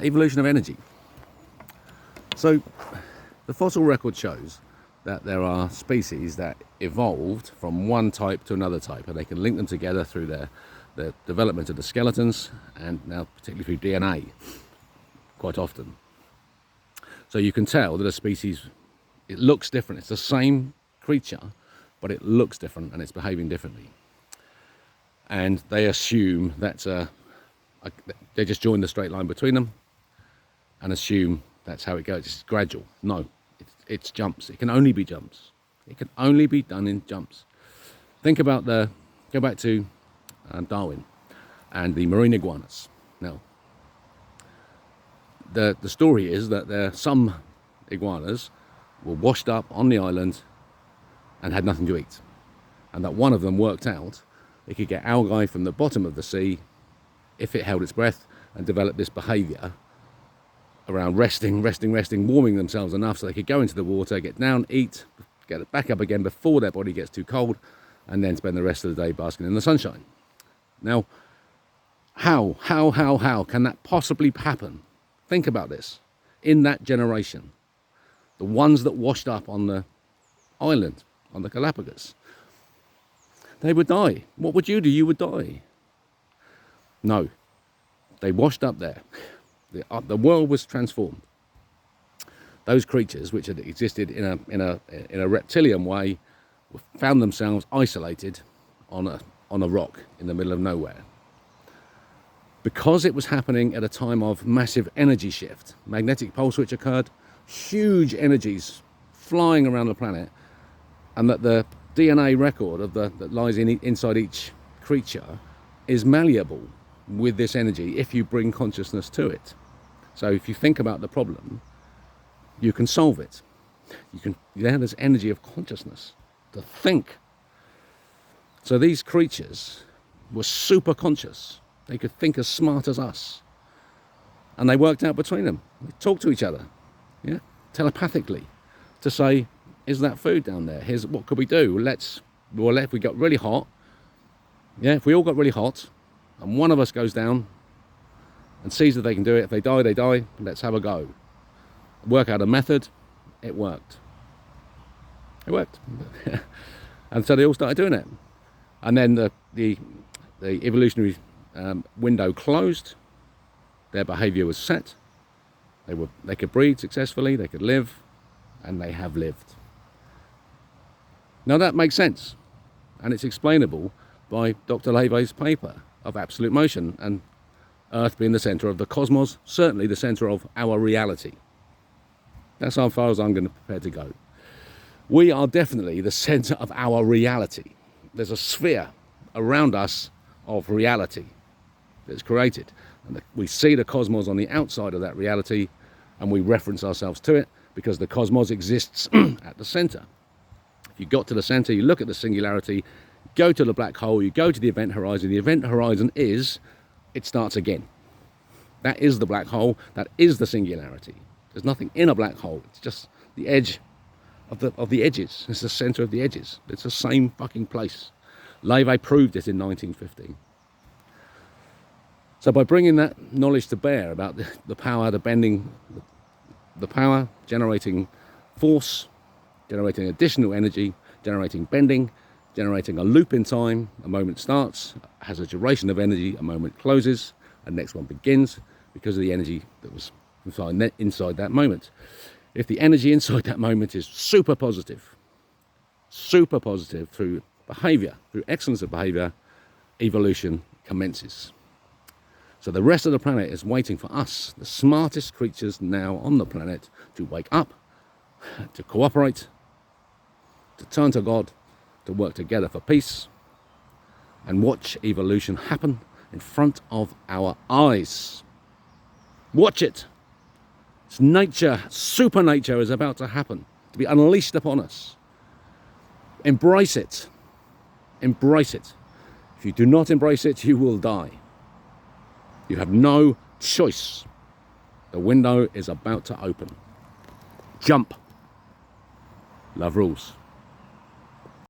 evolution of energy. So the fossil record shows that there are species that evolved from one type to another type, and they can link them together through the development of the skeletons, and now particularly through DNA quite often. So you can tell that a species, it looks different. It's the same creature, but it looks different and it's behaving differently. And they assume that's they just join the straight line between them and assume that's how it goes. It's gradual. No, it's jumps. It can only be jumps. It can only be done in jumps. Think about go back to Darwin and the marine iguanas. Now, the story is that some iguanas were washed up on the island and had nothing to eat, and that one of them worked out it could get algae from the bottom of the sea if it held its breath, and develop this behaviour around resting, warming themselves enough so they could go into the water, get down, eat, get it back up again before their body gets too cold, and then spend the rest of the day basking in the sunshine. Now, how can that possibly happen? Think about this. In that generation, the ones that washed up on the island, on the Galapagos, they would die. What would you do? You would die. No, they washed up there. The world was transformed. Those creatures, which had existed in a reptilian way, found themselves isolated on a rock in the middle of nowhere. Because it was happening at a time of massive energy shift, magnetic pole switch occurred, huge energies flying around the planet, and that the DNA record that lies inside each creature is malleable with this energy if you bring consciousness to it. So if you think about the problem, you can solve it. There's energy of consciousness to think. So these creatures were super conscious. They could think as smart as us. And they worked out between them. They talked to each other, telepathically, to say, is that food down there? What could we do? If we got really hot, if we all got really hot, and one of us goes down and sees that they can do it, if they die, they die, let's have a go. Work out a method. It worked. And so they all started doing it. And then the evolutionary window closed. Their behavior was set. They could breed successfully, they could live, and they have lived. Now that makes sense, and it's explainable by Dr. Levy's paper of absolute motion, and Earth being the centre of the cosmos, certainly the centre of our reality. That's how far as I'm going to prepare to go. We are definitely the centre of our reality. There's a sphere around us of reality that's created, and we see the cosmos on the outside of that reality, and we reference ourselves to it because the cosmos exists at the centre. If you got to the centre, you look at the singularity, go to the black hole, you go to the event horizon. The event horizon it starts again. That is the black hole. That is the singularity. There's nothing in a black hole. It's just the edge of the edges. It's the centre of the edges. It's the same fucking place. Levy proved it in 1915. So by bringing that knowledge to bear about the power, the bending, the power, generating force, generating additional energy, generating bending, generating a loop in time, a moment starts, has a duration of energy, a moment closes, and the next one begins because of the energy that was inside that moment. If the energy inside that moment is super positive through behaviour, through excellence of behaviour, evolution commences. So the rest of the planet is waiting for us, the smartest creatures now on the planet, to wake up, to cooperate, to turn to God, to work together for peace, and watch evolution happen in front of our eyes. Watch it. It's nature, super nature is about to happen, to be unleashed upon us. Embrace it. Embrace it. If you do not embrace it, you will die. You have no choice. The window is about to open. Jump. Love rules.